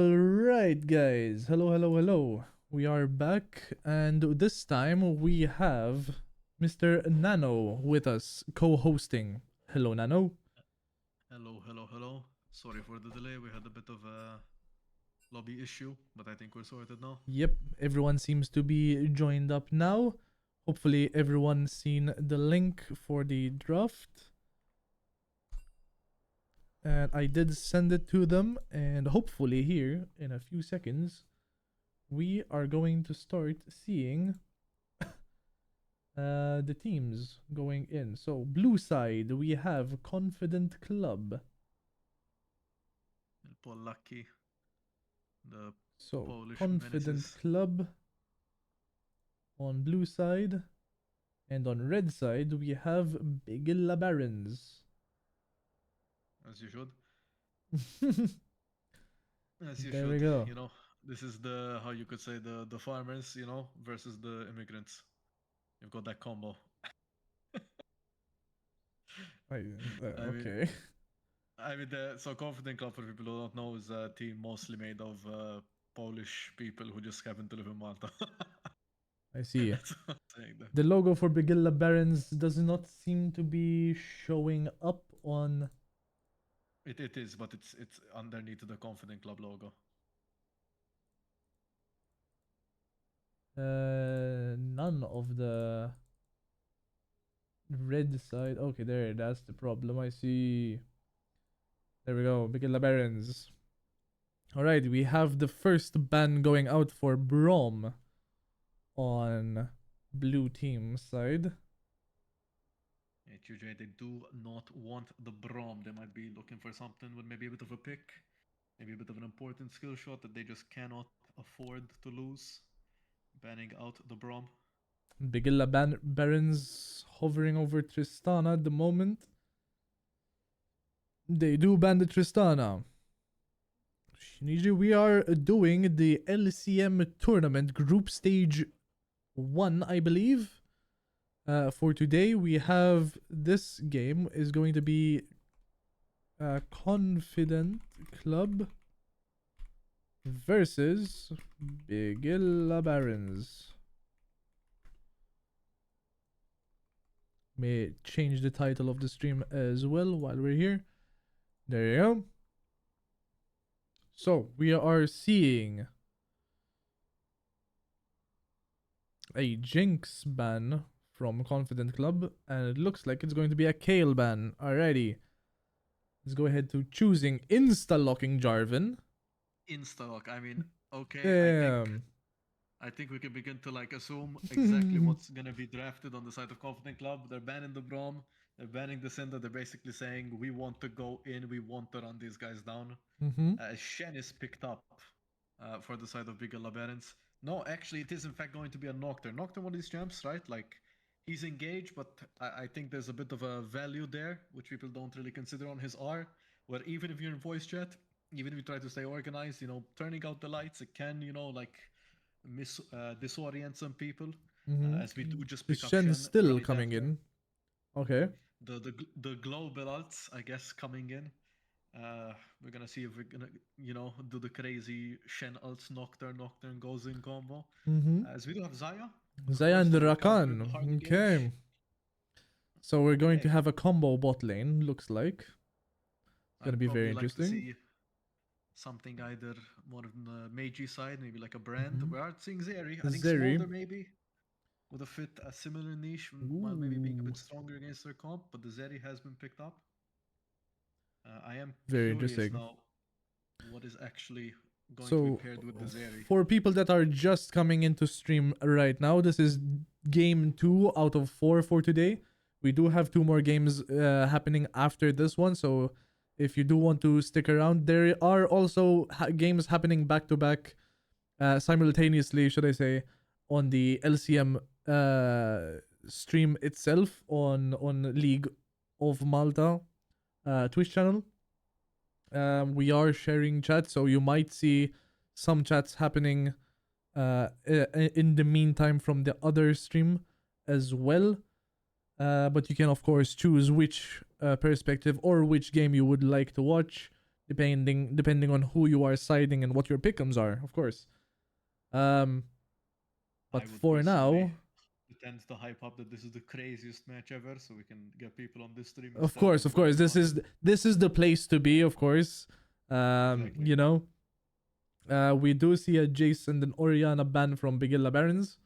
Alright, guys. Hello, hello, hello. We are back, and this time we have Mr. Nano with us, co hosting. Hello, Nano. Hello. Sorry for the delay. We had a bit of a lobby issue, but I think we're sorted now. Yep, everyone seems to be joined up now. Hopefully, everyone's seen the link for the draft. And I did send it to them, and hopefully, here in a few seconds, we are going to start seeing the teams going in. So blue side we have Confident Club. El Polacchi, the So Polish Confident menaces. Club on blue side, and on red side we have Bigilla Barons. As you should. As you There we should. go. This is the, how you could say, the farmers, versus the immigrants. You've got that combo. I, I mean, okay. so Confident Club, for people who don't know, is a team mostly made of Polish people who just happen to live in Malta. I see. That's what I'm saying. The logo for Bigilla Barons does not seem to be showing up on. It is, but it's underneath the Confident Club logo. None of the red side. Okay, that's the problem. I see. There we go. Bigilla Barons. Alright, we have the first ban going out for Brom on blue team side. HUJ, they do not want the Brom. They might be looking for something with maybe a bit of a pick, maybe a bit of an important skill shot that they just cannot afford to lose. Banning out the Brom. Bigilla Barons hovering over Tristana at the moment. They do ban the Tristana. Shiniji, we are doing the LCM tournament group stage 1, I believe. For today, we have this game is going to be Confident Club versus Bigilla Barons. May change the title of the stream as well while we're here. There you go. So we are seeing a Jinx ban from Confident Club, and it looks like it's going to be a Kale ban. Alrighty. Let's go ahead to choosing insta-locking Jarvan. Insta-lock. I mean, okay, Damn. I think we can begin to assume exactly what's gonna be drafted on the side of Confident Club. They're banning the Brom, they're banning the Cinder. They're basically saying we want to go in, we want to run these guys down. Shen is picked up for the side of Bigilla Barons. No, actually, it is in fact going to be a Nocturne. Nocturne, one of these champs, right? He's engaged, but I think there's a bit of a value there, which people don't really consider on his R, where even if you're in voice chat, even if you try to stay organized, turning out the lights, it can, disorient some people, as we do just pick up Shen still right coming after. in. Okay. The global alts, I guess, coming in. We're gonna see if we're gonna, do the crazy Shen alts Nocturne goes in combo. As we do have Zaya. Zaya and Rakan. Okay. So we're going to have a combo bot lane, looks like. It's gonna be very interesting. Like to see something either more on the Meiji side, maybe like a brand. We are seeing Zeri. I think Smolder maybe would have fit a similar niche while maybe being a bit stronger against their comp, but the Zeri has been picked up. I am very curious interesting now what is actually going to be paired with the Zeri. For people that are just coming into stream right now, this is game 2 out of 4 for today. We do have 2 more games happening after this one, so if you do want to stick around, there are also games happening back to back simultaneously, should I say, on the LCM stream itself on League of Malta Twitch channel. We are sharing chat, so you might see some chats happening in the meantime from the other stream as well. But you can, of course, choose which perspective or which game you would like to watch, depending on who you are siding and what your pickums are, of course. Um, I but would for personally now, pretend to hype up that this is the craziest match ever, so we can get people on this stream of instead course, of of course, this fucking. is the place to be, of course. Exactly. You know, we do see a Jason and Oriana ban from Bigilla Barons,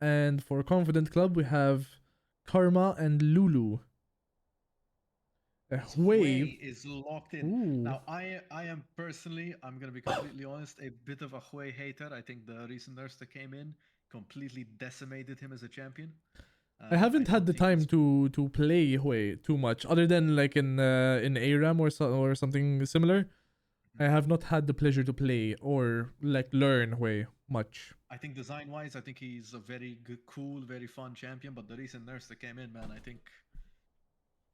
and for Confident Club we have Karma and Lulu. As Hui. Hui is locked in. Ooh. Now, I am personally, I'm gonna be completely honest, a bit of a Hui hater. I think the recent nurse that came in completely decimated him as a champion. I I haven't had don't the think time he's. to play Hui too much, other than like in ARAM or something similar. I Mhm. have not had the pleasure to play or like learn Hui much. I think design-wise, I think he's a very good, cool, very fun champion. But the recent nurse that came in, man, I think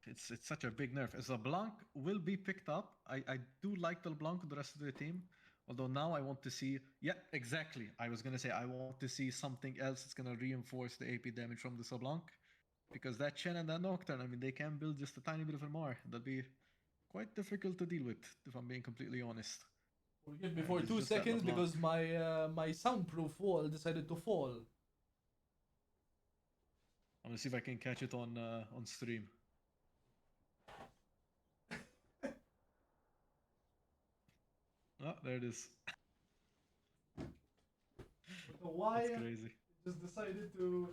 it's such a big nerf. As a Blanc will be picked up. I do like the Blanc with the rest of the team. Although now I want to see, yeah, exactly. I was gonna say I want to see something else that's gonna reinforce the AP damage from the Sablanc, because that Chen and that Nocturne, I mean, they can build just a tiny bit of a more. That'd be quite difficult to deal with, if I'm being completely honest. Forgive me for This is two just that seconds LeBlanc. because my soundproof wall decided to fall. I'm gonna see if I can catch it on stream. Oh, there it is. But the That's wire crazy. just decided to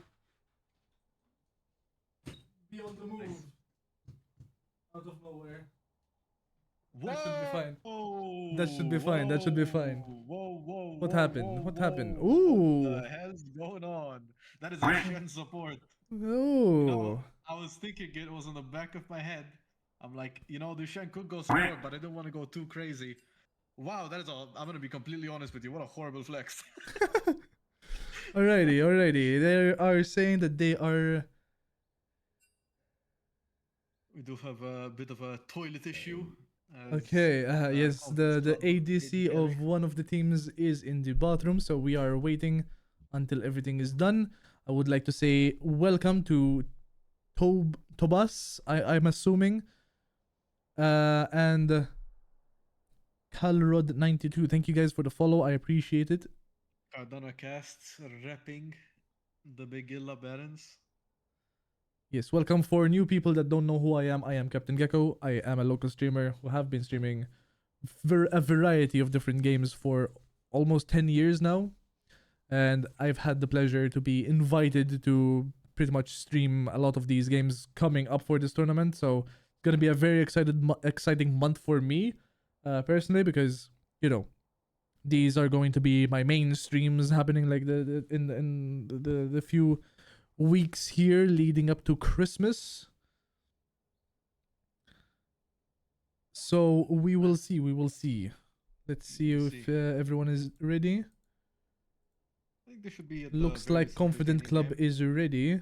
be on the move out of nowhere. That should be Whoa! fine. That should be fine. That should be fine. Whoa! Whoa! Whoa! What Whoa! happened? Whoa! What happened? Whoa! What Ooh. the hell's going on? That is a Shen support. You know, Ooh. I was thinking it was on the back of my head. I'm like, the Shen could go support, but I don't want to go too crazy. Wow, that is all. I'm gonna be completely honest with you. What a horrible flex. Alrighty, alrighty. They are saying that they are. We do have a bit of a toilet issue, as Okay, the yes, Confidence the Club AD ADC carry. of one of the teams is in the bathroom, so we are waiting until everything is done. I would like to say welcome to Tobas, I'm assuming, and Calrod92. Thank you guys for the follow. I appreciate it. Cardano casts repping the Bigilla Barons. Yes, welcome for new people that don't know who I am. I am Captain Gecko. I am a local streamer who have been streaming a variety of different games for almost 10 years now. And I've had the pleasure to be invited to pretty much stream a lot of these games coming up for this tournament. So it's gonna be a very exciting month for me, personally, because these are going to be my main streams happening like the few weeks here leading up to Christmas. So we will see. We will see. Let's see We'll if see. everyone is ready. I think this should be at the Looks very like least Confident entertaining Club game. is ready.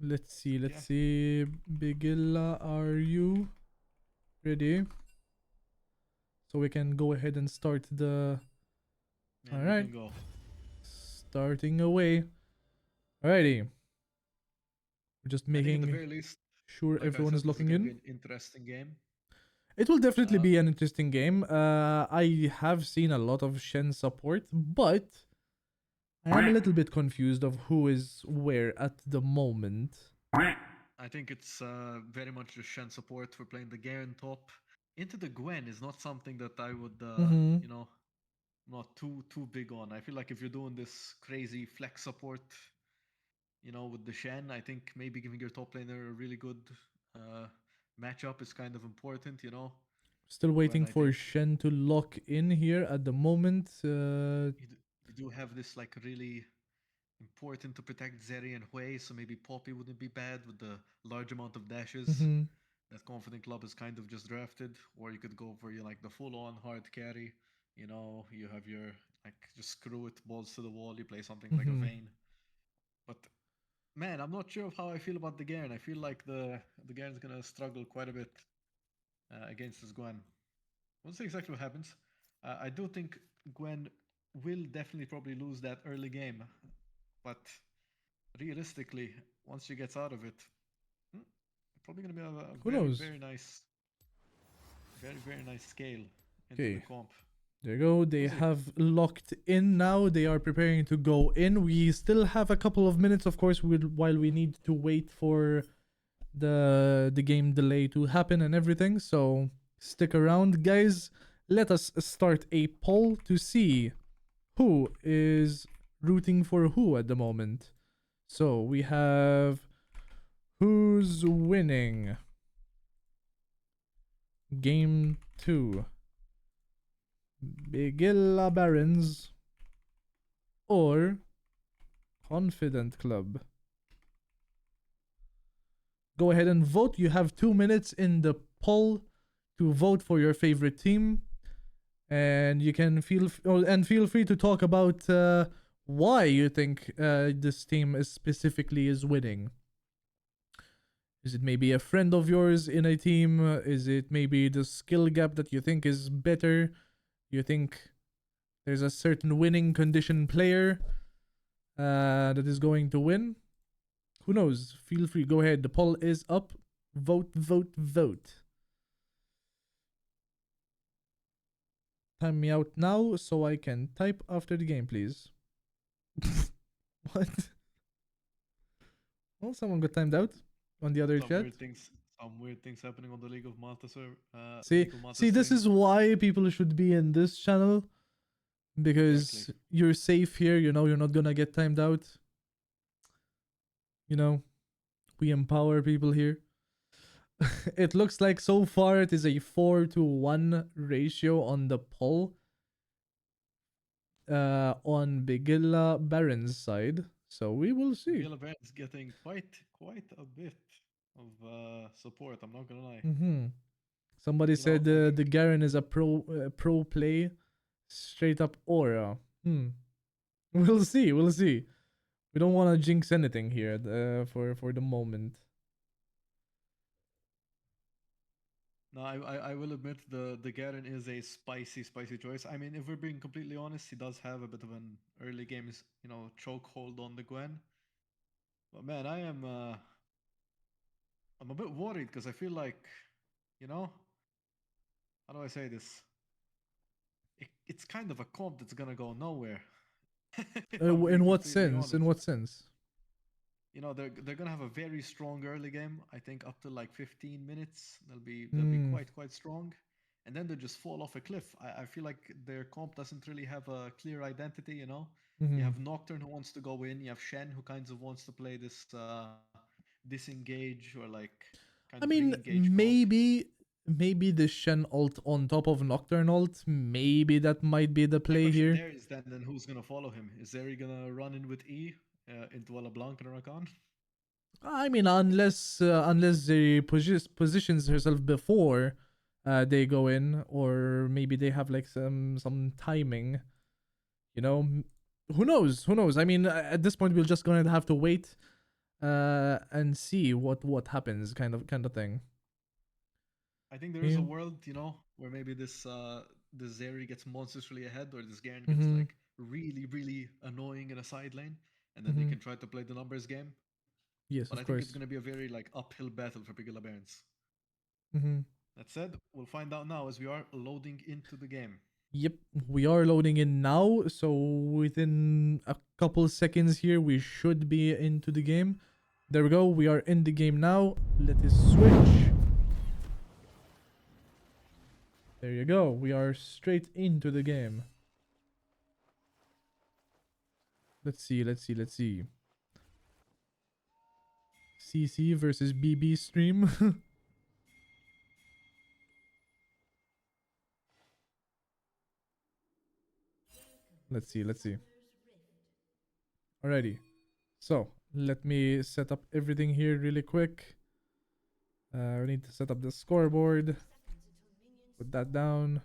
Let's see. But Let's yeah, see. Bigilla, are you ready? So we can go ahead and start the. yeah, All we right. can go. Starting away. Alrighty. We're just I think at the making very least, sure like I everyone said, is this is locking gonna be in. an interesting game. It will definitely Uh, be an interesting game. I have seen a lot of Shen support, but I am a little bit confused of who is where at the moment. I think it's very much just Shen support for playing the Garen top. Into the Gwen is not something that I would, Mm-hmm. not too big on. I feel like if you're doing this crazy flex support, with the Shen, I think maybe giving your top laner a really good uh, matchup is kind of important. Still Gwen, waiting I for think Shen to lock in here at the moment. you do have this like really important to protect Zeri and Hui, so maybe Poppy wouldn't be bad with the large amount of dashes Mm-hmm. that Confident Club is kind of just drafted. Or you could go for like the full-on hard carry. You have your like just screw it, balls to the wall. You play something like a Mm-hmm. Vayne. But man, I'm not sure of how I feel about the Garen. I feel like the Garen's gonna struggle quite a bit against this Gwen. We'll see exactly what happens. I do think Gwen will definitely probably lose that early game, but realistically, once she gets out of it, hmm, probably gonna be a Who very knows? very nice. Very nice scale into the Okay, comp. there you go. They We'll see. have locked in now. They are preparing to go in. We still have a couple of minutes, of course, while we need to wait for the game delay to happen and everything. So stick around, guys. Let us start a poll to see who is rooting for who at the moment. So we have who's winning game 2, Bigilla Barons or Confident Club. Go ahead and vote. You have 2 minutes in the poll to vote for your favorite team, and you can feel free to talk about why you think this team is specifically is winning. Is it maybe a friend of yours in a team? Is it maybe the skill gap that you think is better? You think there's a certain winning condition player that is going to win? Who knows? Feel free. Go ahead. The poll is up. Vote, vote, vote. Time me out now so I can type after the game, please. What? Well, someone got timed out on the other Some chat. weird things. Some weird things happening on the League of Malta server. See, League of Malta see, this stream. is why people should be in this channel, Exactly. because you're safe here. You know, you're not gonna get timed out. You know, we empower people here. It looks like so far it is a 4-1 ratio on the poll. On Bigilla Baron's side. So we will see. Bigilla Brand is getting quite a bit of support. I'm not gonna lie. Mm-hmm. Somebody You know, said I think the Garen is a pro play, straight up aura. Hmm. We'll see. We'll see. We don't want to jinx anything here for the moment. no, I will admit the Garen is a spicy choice. I mean, if we're being completely honest, he does have a bit of an early games, chokehold on the Gwen. But man, I'm a bit worried because I feel like, you know, how do I say this? It's kind of a comp that's gonna go nowhere. If I'm being In what completely sense? In honest. what sense? They're gonna have a very strong early game. I think up to like 15 minutes, they'll be Hmm. quite strong, and then they just fall off a cliff. I feel like their comp doesn't really have a clear identity. You Hmm. have Nocturne who wants to go in. You have Shen who kind of wants to play this disengage or like kind of I mean, re-engage comp. maybe the Shen ult on top of Nocturne ult. Maybe that might be the My play question here. there is then who's gonna follow him? Is Zeri gonna run in with E into a LeBlanc and a Rakan? I mean, unless they positions herself before they go in, or maybe they have like some timing. You know, who knows? Who knows? I mean, at this point, we're just gonna have to wait and see what happens, kind of thing. I think there is a Yeah. world, where maybe this Zeri gets monstrously ahead, or this Garen gets Mm-hmm. like really annoying in a side lane, and then they Mm-hmm. can try to play the numbers game. Yes, But I of think it's course. gonna be a very like uphill battle for Bigilla Barons. Mm-hmm. That said, we'll find out now as we are loading into the game. Yep, we are loading in now, so within a couple seconds here, we should be into the game. There we go, we are in the game now. Let us switch. There you go, we are straight into the game. Let's see, let's see, let's see. CC versus BB stream. Let's see, let's see. Alrighty, so let me set up everything here really quick. We need to set up the scoreboard. Put that down.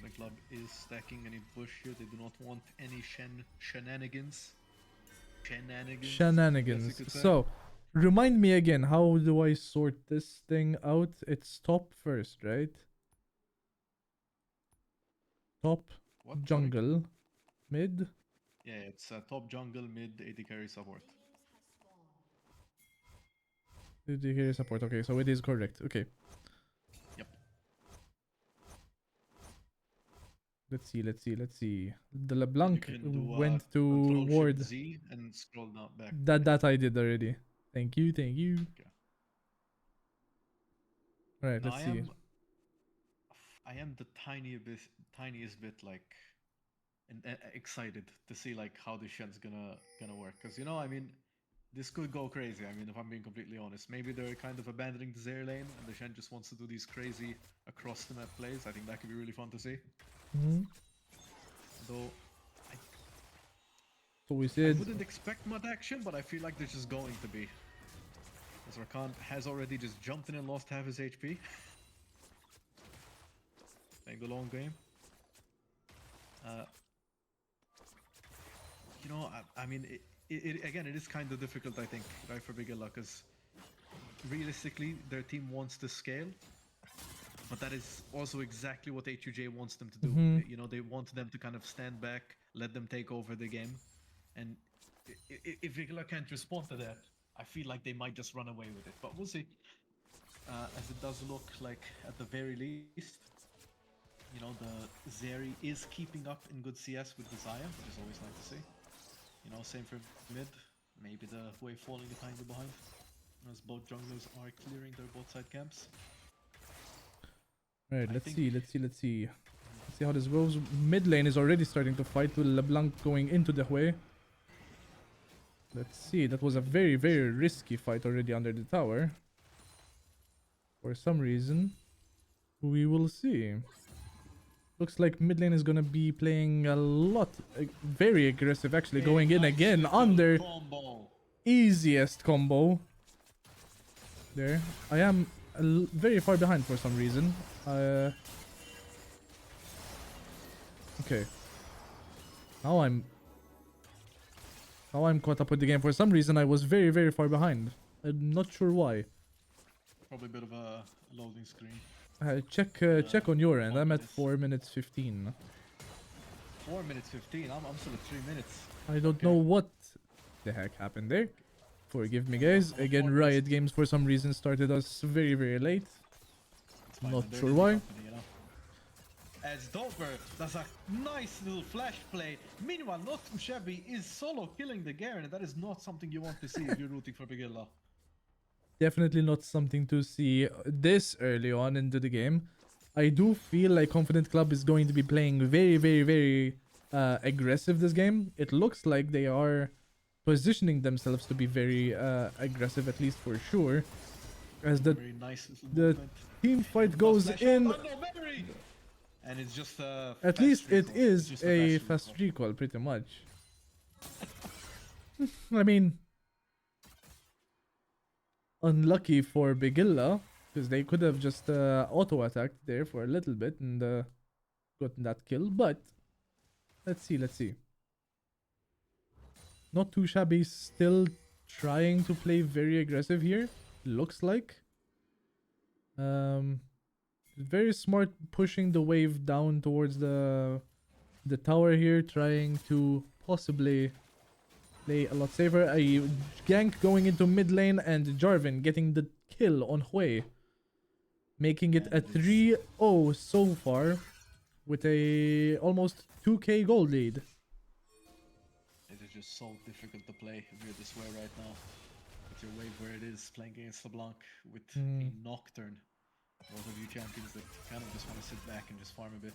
The club is stacking any bush here. They do not want any shenanigans. Shenanigans, I guess you Shenanigans. could say. So, remind me again, how do I sort this thing out? It's top first, right? Top, What? Sorry? jungle, mid. Yeah, it's top jungle, mid, AD carry support. Did you hear support? Okay, so it is correct. Okay. Yep. Let's see. The And you LeBlanc can do went to Control Shift ward. Z and scroll down back. That I did already. Thank you, thank you. Okay. Alright, Now let's see. I am the tiniest bit like excited to see like how this shit's gonna work. Cause you know, I mean, this could go crazy. I mean, if I'm being completely honest, maybe they're kind of abandoning the Zaire lane and the Shen just wants to do these crazy across the map plays. I think that could be really fun to see. Mhm. Though So we I said wouldn't expect mud action, but I feel like there's just going to be. As Rakan has already just jumped in and lost half his HP. Playing the long game. You know, I mean, again, it is kind of difficult, I think, right, for Bigilla, because realistically, their team wants to scale, but that is also exactly what HUJ wants them to do. Mhm. You know, they want them to kind of stand back, let them take over the game, and if Bigilla can't respond to that, I feel like they might just run away with it. But we'll see. As it does look like, at the very least, you know, the Zeri is keeping up in good CS with the Zaya, which is always nice to see. You know, same for mid. Maybe the wave falling a tiny bit behind, as both junglers are clearing their both side camps. Alright, I let's think- see. Let's see how this goes. Mid lane is already starting to fight with LeBlanc going into the Hui. Let's see. That was a very, very risky fight already under the tower. For some reason. We will see. Looks like mid lane is gonna be playing a lot, very aggressive actually, going in Nice again little under combo. easiest combo. There. I am very far behind for some reason. Okay. Now I'm caught up with the game. For some reason I was very, very far behind. I'm not sure why. Probably a bit of a loading screen. Check on your end. I'm at 4 4 minutes 15. 4 minutes 15. I'm still at 3 minutes. I don't Okay. know what the heck happened there. Forgive me, guys. I'm at Again, 4 minutes. Riot Games for some reason started us very, very late. It's fine, Not man. They're sure indie why. company, you know? As Dover does a nice little flash play. Meanwhile, Not Too Shabby is solo killing the Garen, and that is not something you want to see if you're rooting for Bigilla. Definitely not something to see this early on into the game. I do feel like Confident Club is going to be playing very, very, very aggressive this game. It looks like they are positioning themselves to be very aggressive, at least for sure. As Very nice little the movement. team fight goes Flash in. out. Oh, no, Berry! And it's just a At fast least it recall. It's is just a fast fast recall, pretty much. I mean, unlucky for Bigilla, because they could have just auto-attacked there for a little bit and gotten that kill, but let's see. Not Too Shabby, still trying to play very aggressive here, looks like. Very smart pushing the wave down towards the tower here, trying to possibly play a lot safer. A gank going into mid lane and Jarvan getting the kill on Hui, making it a 3-0 so far with a almost 2k gold lead. It is just so difficult to play if you're this way right now. With your wave where it is, playing against LeBlanc with a Nocturne. Both of you champions that kind of just want to sit back and just farm a bit.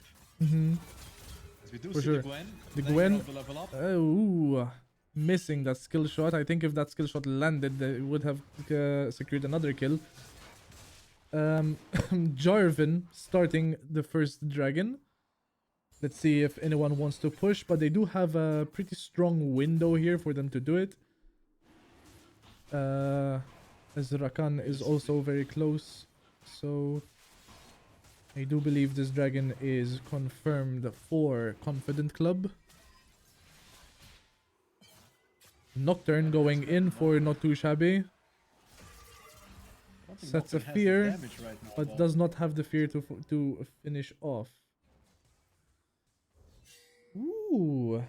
As we do For see sure. the Gwen. The laying Gwen, around to level up. ooh, missing that skill shot. I think if that skill shot landed, they would have secured another kill. Jarvan starting the first dragon. Let's see if anyone wants to push, but they do have a pretty strong window here for them to do it. As Rakan is also very close, so I do believe this dragon is confirmed for Confident Club. Nocturne going in for Not Too Shabby. I don't think Sets a Nocturne has the fear, damage right now, but though. does not have the fear to finish off. Ooh.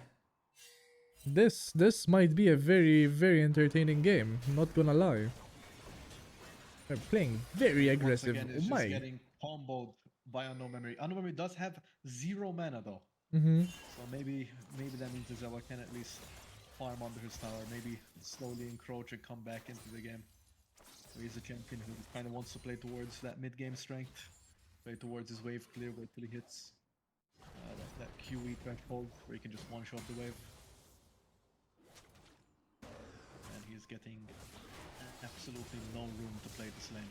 This might be a very, very entertaining game, not gonna lie. They're playing very Once aggressive. again, Oh it's just my. getting comboed by Unknown Memory. Unknown Memory does have 0 mana though. Mm-hmm. So maybe that means Zella can at least farm under his tower, maybe slowly encroach and come back into the game. So he's a champion who kind of wants to play towards that mid-game strength, play towards his wave clear, wait till he hits that QE threshold where he can just one-shot the wave. And he's getting absolutely no room to play this lane.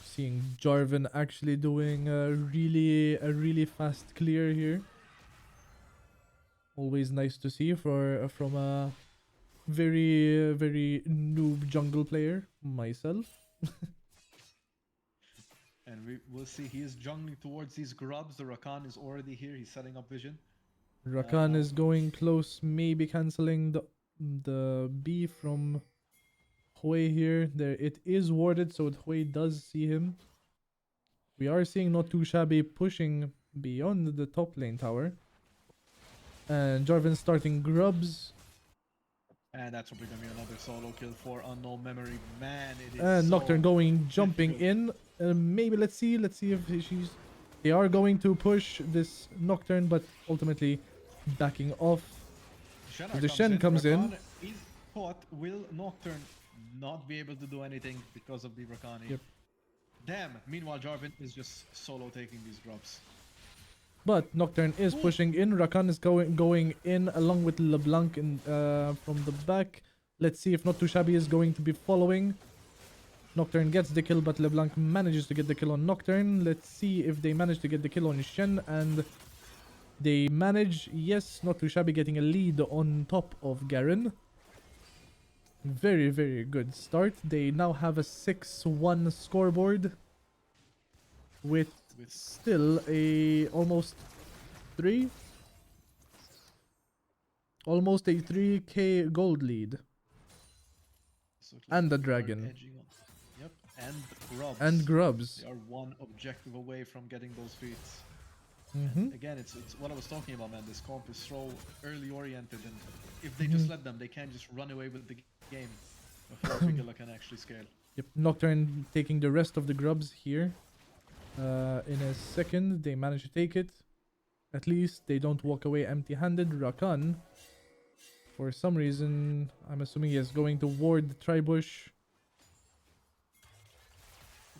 Seeing Jarvan actually doing a really fast clear here. Always nice to see from a very noob jungle player myself. And we will see he is jungling towards these grubs. The Rakan is already here. He's setting up vision. Rakan Now- is going close, maybe canceling the B from Hui here. There it is warded, so Hui does see him. We are seeing Not Too Shabby pushing beyond the top lane tower. And Jarvan starting grubs. And that's probably gonna be another solo kill for Unknown Memory. Man, it is And so Nocturne jumping difficult. in. Maybe let's see if she's. They are going to push this Nocturne, but ultimately backing off. Shenna The Shen comes in. Rakan is caught. Will Nocturne not be able to do anything because of the Rakani? Yep. Damn. Meanwhile, Jarvan is just solo taking these grubs. But Nocturne is pushing in. Rakan is going in along with LeBlanc from the back. Let's see if Not Too Shabby is going to be following. Nocturne gets the kill, but LeBlanc manages to get the kill on Nocturne. Let's see if they manage to get the kill on Shen, and they manage. Yes, Not Too Shabby getting a lead on top of Garen. Very good start. They now have a 6-1 scoreboard with still a almost 3k gold lead. So it And looks the like dragon. they're edging on. Yep. And grubs. And grubs. They are one objective away from getting those feats. Mm-hmm. Again, it's what I was talking about, man. This comp is so early oriented, and if they just let them, they can just run away with the game before Bigilla can actually scale. Yep, Nocturne taking the rest of the grubs here. In a second, they manage to take it. At least they don't walk away empty-handed. Rakan, for some reason, I'm assuming he is going to ward the Tribush.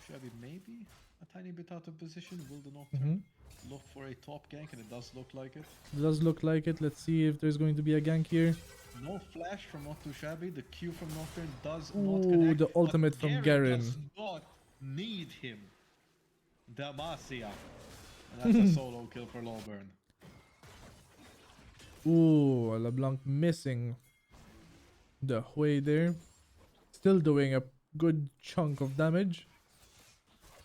Shabby maybe a tiny bit out of position. Will the Nocturne look for a top gank? And it does look like it. Does look like it. Let's see if there's going to be a gank here. No flash from Not Too Shabby. The Q from Nocturne does Ooh, not connect. the ultimate from Garen. Does not need him. Demacia. And that's a solo kill for Lowburn. Ooh, LeBlanc missing the Hui there. Still doing a good chunk of damage.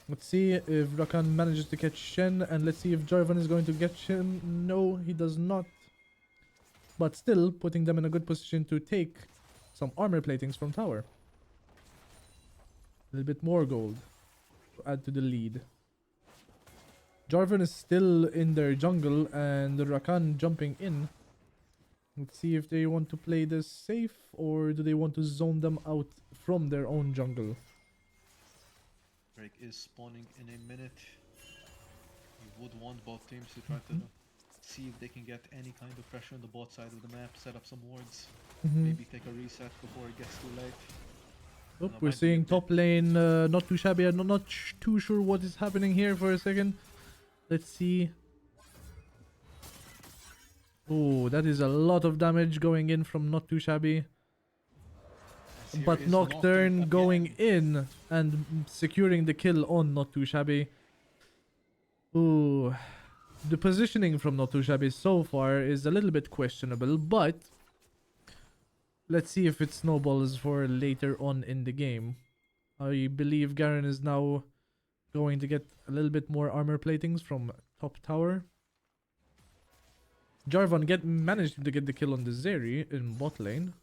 Let's see if Rakan manages to catch Shen, and let's see if Jarvan is going to get him. No, he does not. But still putting them in a good position to take some armor platings from tower. A little bit more gold to add to the lead. Jarvan is still in their jungle and Rakan jumping in. Let's see if they want to play this safe or do they want to zone them out from their own jungle. Drake is spawning in a minute. You would want both teams to try to see if they can get any kind of pressure on the bot side of the map, set up some wards, maybe take a reset before it gets too late. Oh, we're seeing top lane not too shabby. I'm not too sure what is happening here for a second. Let's see. Oh, that is a lot of damage going in from Not Too Shabby. But Nocturne going in and securing the kill on Not Too Shabby. Ooh. The positioning from Not Too Shabby so far is a little bit questionable, but let's see if it snowballs for later on in the game. I believe Garen is now going to get a little bit more armor platings from top tower. Jarvan managed to get the kill on the Zeri in bot lane.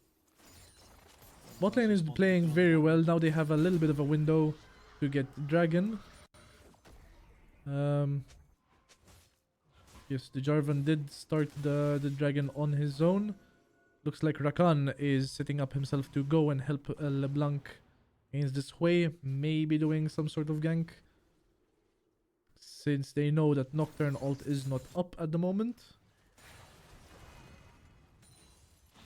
Bot lane is playing very well. Now they have a little bit of a window to get dragon. Yes, the Jarvan did start the dragon on his own. Looks like Rakan is setting up himself to go and help LeBlanc against this way. Maybe doing some sort of gank. Since they know that Nocturne ult is not up at the moment.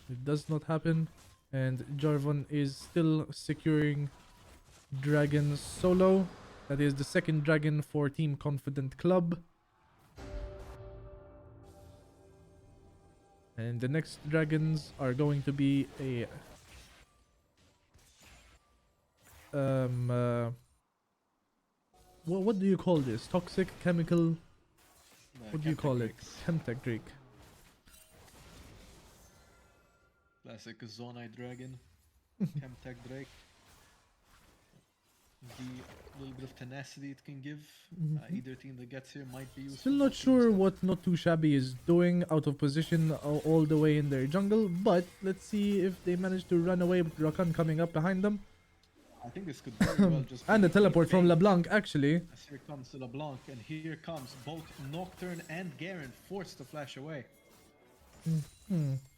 It does not happen. And Jarvan is still securing Dragon solo. That is the second dragon for Team Confident Club. And the next dragons are going to be a what do you call this? Toxic chemical? What do you call it? Chemtech Drake. Classic Zonai Dragon. Chemtech Drake. The little bit of tenacity it can give. Either team that gets here might be useful. Still not sure what Not Too Shabby is doing, out of position all the way in their jungle, but let's see if they manage to run away with Rakan coming up behind them. I think this could very well just and the teleport from LeBlanc, actually. As here comes LeBlanc, and here comes both Nocturne and Garen forced to flash away.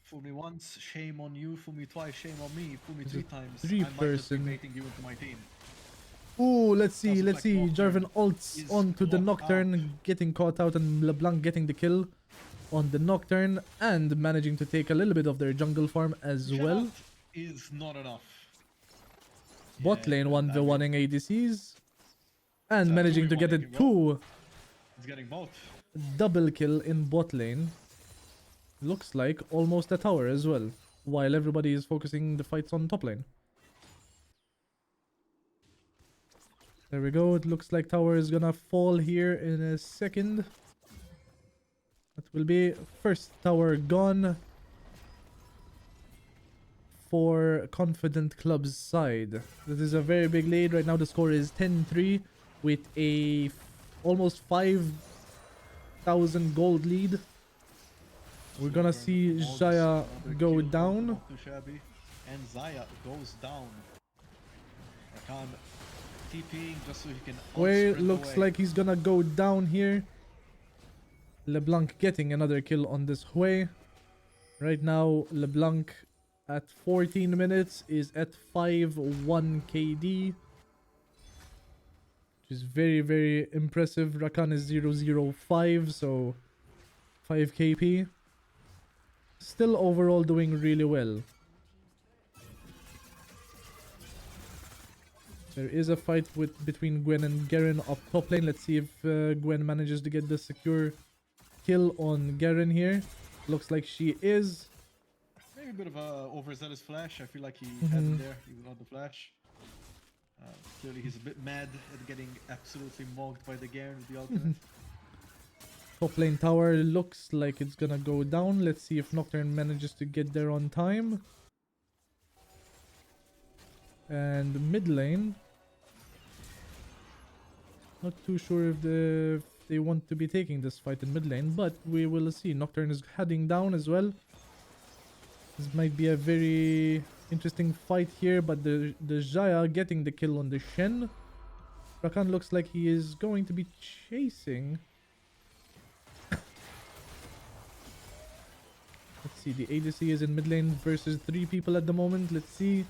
Fool me once, shame on you. Fool me twice, shame on me. Fool me three times, I might just be making you into my team. Ooh, let's see. Jarvan ults onto the Nocturne, getting caught out, and LeBlanc getting the kill on the Nocturne, and managing to take a little bit of their jungle farm as well. Is not enough. Bot lane 1v1ing ADCs, and managing to get it too. He's getting both. Double kill in bot lane. Looks like almost a tower as well, while everybody is focusing the fights on top lane. There we go. It looks like tower is gonna fall here in a second. That will be first tower gone for Confident Club's side. This is a very big lead. Right now the score is 10-3 with a almost 5,000 gold lead. We're gonna see Xayah go down. And Xayah goes down. Rakan TPing just so he can looks like he's gonna go down here. LeBlanc getting another kill on this Hui. Right now LeBlanc at 14 minutes is at 5-1 KD, which is very, very impressive. Rakan is 0-0-5, so 5 KP. Still overall doing really well. There is a fight between Gwen and Garen up top lane. Let's see if Gwen manages to get the secure kill on Garen here. Looks like she is. Maybe a bit of a overzealous flash. I feel like he had him there, even on the flash. Clearly he's a bit mad at getting absolutely mogged by the Garen with the ultimate. Top lane tower looks like it's gonna go down. Let's see if Nocturne manages to get there on time. And mid lane, not too sure if they want to be taking this fight in mid lane, but we will see. Nocturne is heading down as well. This might be a very interesting fight here, but the Xayah getting the kill on the Shen. Rakan looks like he is going to be chasing. Let's see, the ADC is in mid lane versus 3 people at the moment. Let's see.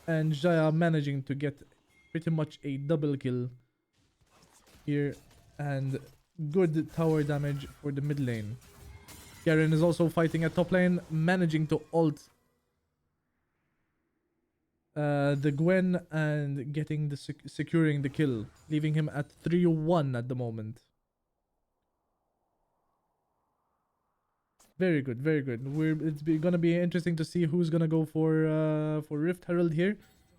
And Xayah managing to get pretty much a double kill here. And good tower damage for the mid lane. Garen is also fighting at top lane, managing to ult the Gwen and getting the securing the kill, leaving him at 3-1 at the moment. Very good, very good. It's gonna be interesting to see who's gonna go for Rift Herald here.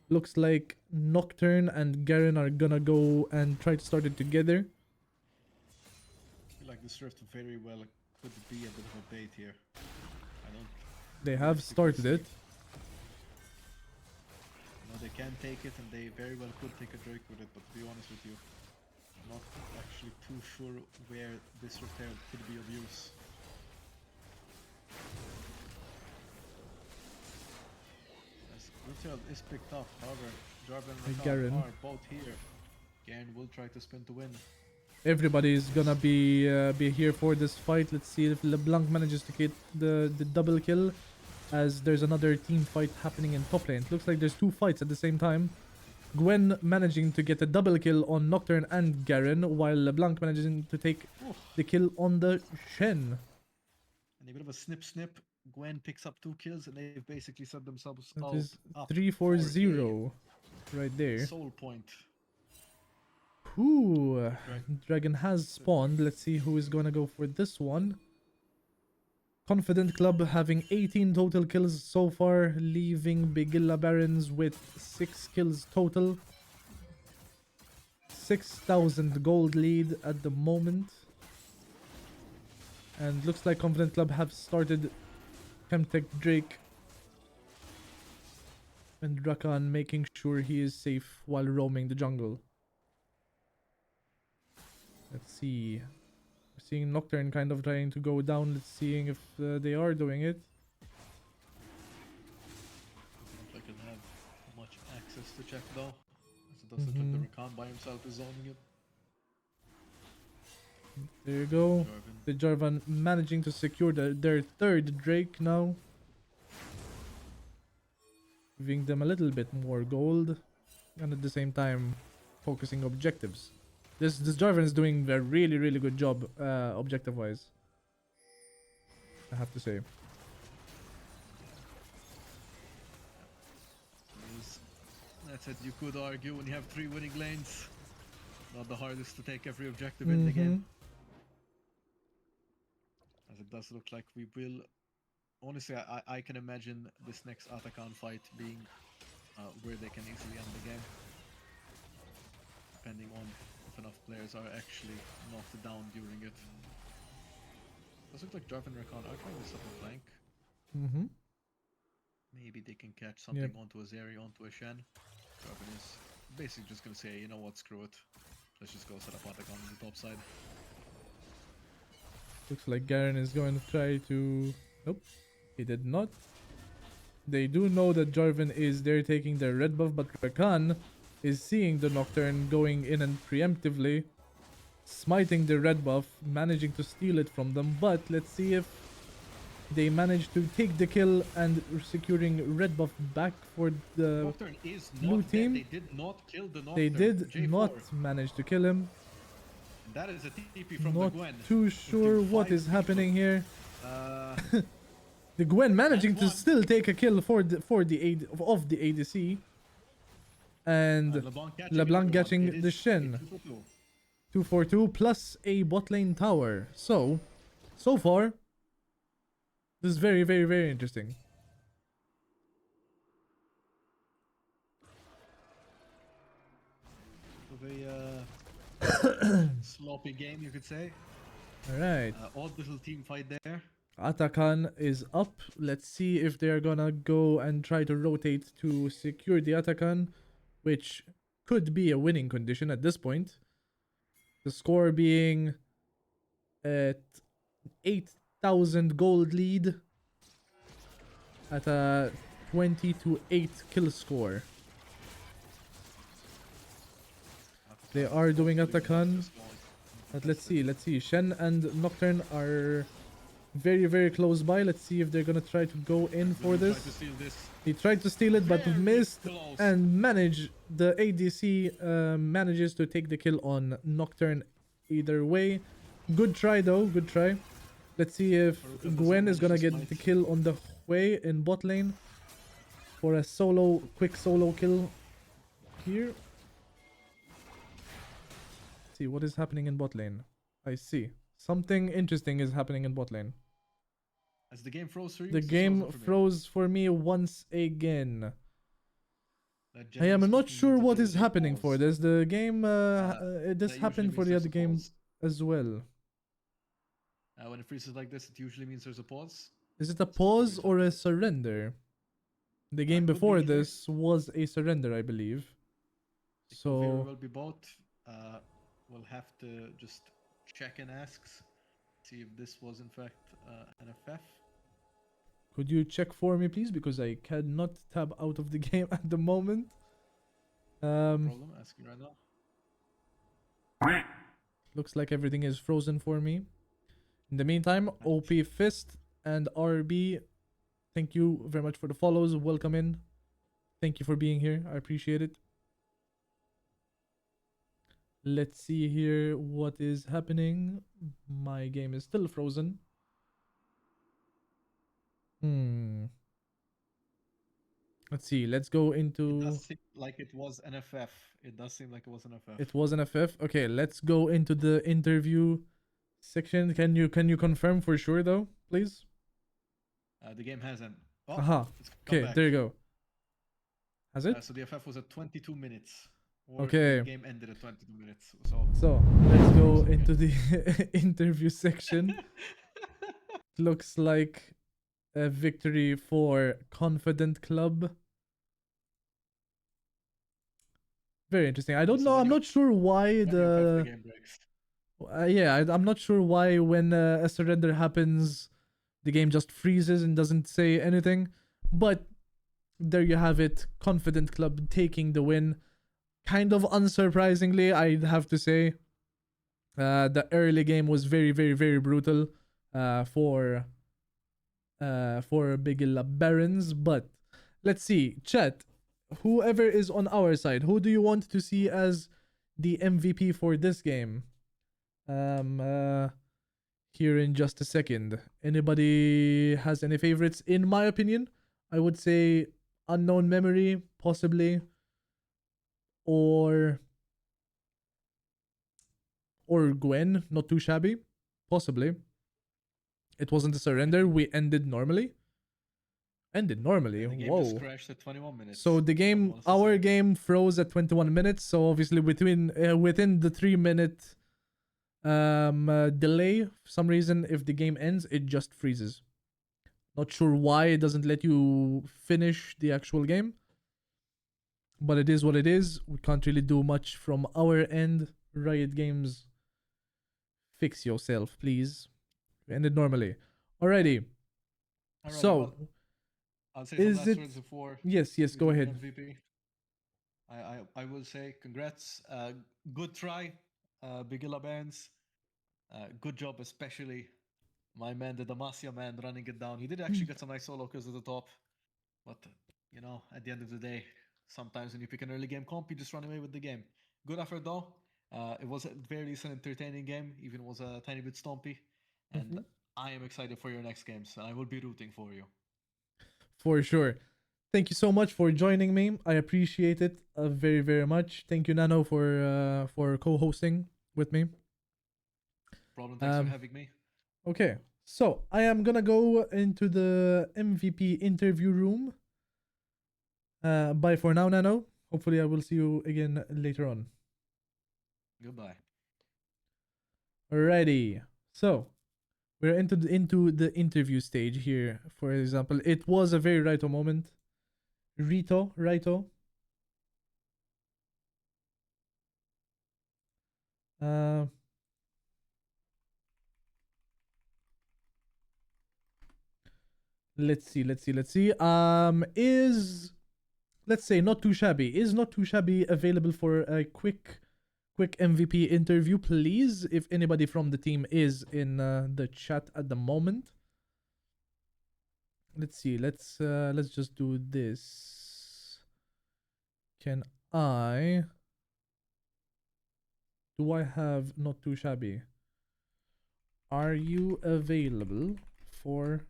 Looks like Nocturne and Garen are gonna go and try to start it together. I feel like this Rift very well could be a bit of a bait here. They have started it. No, they can take it, and they very well could take a Drake with it. But to be honest with you, I'm not actually too sure where this Rift Herald could be of use. Rift is picked up, however, Jarvan and Garen are both here. Garen will try to spin to win. Everybody is gonna be here for this fight. Let's see if LeBlanc manages to get the double kill as there's another team fight happening in top lane. It looks like there's two fights at the same time. Gwen managing to get a double kill on Nocturne and Garen, while LeBlanc managing to take the kill on the Shen. And a bit of a snip. Gwen picks up 2 kills, and they've basically set themselves That out is up 3-4-0 right there. soul point. Ooh, Dragon has spawned. Let's see who is gonna go for this one. Confident Club having 18 total kills so far, leaving Bigilla Barons with 6 kills total. 6,000 gold lead at the moment. And looks like Confident Club have started Chemtech Drake and Rakan, making sure he is safe while roaming the jungle. Let's see. We're seeing Nocturne kind of trying to go down. Let's seeing if they are doing it. If I can have much access to check though. As it does look like the Rakan by himself is zoning it. There you go. Jarvan. The Jarvan managing to secure their third Drake now. Giving them a little bit more gold. And at the same time, focusing objectives. This Jarvan is doing a really good job objective-wise. I have to say. That's it, you could argue when you have 3 winning lanes. Not the hardest to take every objective in the game. As it does look like we will... Honestly, I can imagine this next Atakan fight being where they can easily end the game. Depending on if enough players are actually knocked down during it. Does look like Jarvan and Rakan are trying this up on flank. Maybe they can catch something onto a Zeri, onto a Shen. Jarvan is basically just gonna say, you know what, screw it. Let's just go set up Atakan on the top side. Looks like Garen is going to try to... Nope, he did not. They do know that Jarvan is there taking their red buff, but Rakan is seeing the Nocturne going in and preemptively smiting the red buff, managing to steal it from them. But let's see if they manage to take the kill and securing red buff back for the Nocturne is blue not team. Dead. They did not kill the Nocturne. They did J4. not manage to kill him. That is a TP from Not the Gwen. too sure what is happening here. The Gwen managing to still take a kill for the ADC. And LeBlanc catching the Shen. 2-4-2 plus a bot lane tower. So far, this is very interesting. Sloppy game, you could say. Alright. Odd little team fight there. Atakan is up. Let's see if they're gonna go and try to rotate to secure the Atakan, which could be a winning condition at this point. The score being at 8,000 gold lead at a 20-8 kill score. They are doing Atakan. But let's see. Shen and Nocturne are very close by. Let's see if they're gonna try to go in for this. He tried to steal it but missed and the ADC manages to take the kill on Nocturne either way. Good try though, good try. Let's see if Gwen is gonna get the kill on the Hui in bot lane for a quick solo kill here. Let's see what is happening in bot lane. I see. Something interesting is happening in bot lane. As the game froze for you? The game froze for me once again. I am not sure what is happening for this. The game, this happened for the other game as well. When it freezes like this, it usually means there's a pause. Is it a pause or a surrender? The game before this was a surrender, I believe. It could very well be both. We'll have to just check and asks. See if this was in fact an FF. Could you check for me, please? Because I cannot tab out of the game at the moment. No problem, asking right now. Looks like everything is frozen for me. In the meantime, OP Fist and RB Thank you very much for the follows. Welcome in. Thank you for being here. I appreciate it. Let's see here what is happening. My game is still frozen. Let's see. Let's go It into. does seem like it was an FF. It does seem like it was an FF. It was an FF. Okay, let's go into the interview section. Can you confirm for sure though, please? The game hasn't. Oh, Aha. it's come Okay, back. there you go. Has it? So the FF was at 22 minutes. Or Okay. the game ended at 22 minutes. So let's go into the interview section. Looks like a victory for Confident Club. Very interesting. I don't know. I'm not sure why the game breaks. I'm not sure why when a surrender happens, the game just freezes and doesn't say anything. But there you have it. Confident Club taking the win. Kind of unsurprisingly, I'd have to say. The early game was very, very, very brutal for Bigilla Barons. But let's see. Chat, whoever is on our side, who do you want to see as the MVP for this game? Here in just a second. Anybody has any favorites? In my opinion, I would say Unknown Memory, possibly, or Gwen, not too shabby, possibly. It wasn't a surrender. We ended normally. The game Whoa. Just crashed at 21 minutes. So the game, our game froze at 21 minutes. So obviously within the 3-minute delay, for some reason, if the game ends, it just freezes. Not sure why it doesn't let you finish the actual game. But it is what it is. We can't really do much from our end. Riot Games, fix yourself, please. We ended normally. Alrighty. So, I'll say some last words before. Yes, go ahead. MVP. I will say congrats. Good try, Bigilla Bands. Good job, especially my man, the Damasia man, running it down. He did actually get some nice solo kills at the top. But, at the end of the day, sometimes when you pick an early game comp, you just run away with the game. Good effort, though. It was at very least an entertaining game, even it was a tiny bit stompy. And I am excited for your next games, and I will be rooting for you. For sure. Thank you so much for joining me. I appreciate it very, very much. Thank you, Nano, for co-hosting with me. Problem. Thanks for having me. Okay, so I am gonna go into the MVP interview room. Bye for now, Nano. Hopefully, I will see you again later on. Goodbye. Alrighty. So we're into the interview stage here. For example, it was a very Raito moment. Raito. Let's see. Is, let's say, Not Too Shabby. Is Not Too Shabby available for a quick MVP interview, please? If anybody from the team is in the chat at the moment. Let's see. Let's just do this. Do I have Not Too Shabby? Are you available for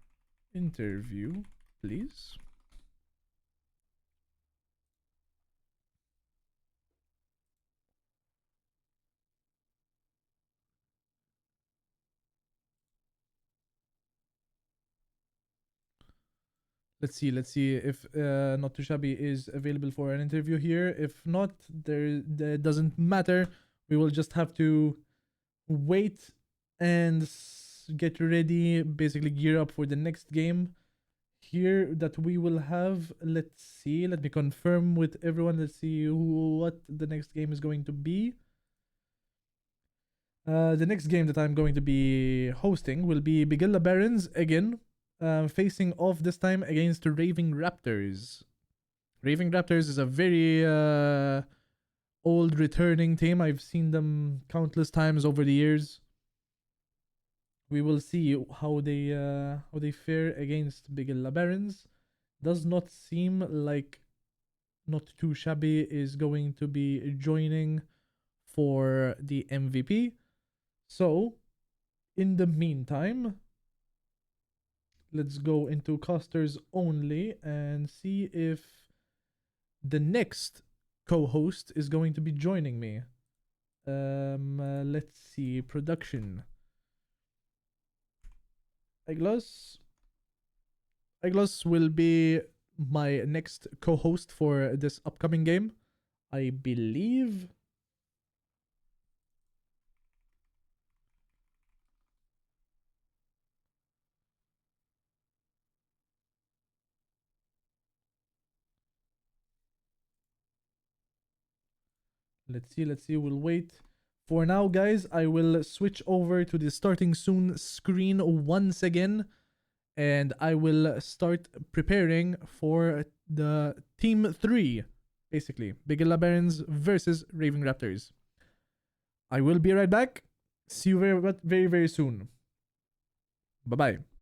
interview, please? Let's see if Not Too Shabby is available for an interview here. If not, that doesn't matter. We will just have to wait and get ready, basically gear up for the next game here that we will have. Let's see. Let me confirm with everyone. Let's see what the next game is going to be. The next game that I'm going to be hosting will be Bigilla Barons again. Facing off this time against the Raving Raptors. Raving Raptors is a very old returning team. I've seen them countless times over the years. We will see how they fare against Bigilla Barons. Does not seem like Not Too Shabby is going to be joining for the MVP. So, in the meantime, let's go into casters only and see if the next co-host is going to be joining me. Let's see, production. Eglos will be my next co-host for this upcoming game, I believe. Let's see. We'll wait. For now, guys, I will switch over to the starting soon screen once again, and I will start preparing for the Team 3, basically. Bigilla Barons versus Raving Raptors. I will be right back. See you very soon. Bye-bye.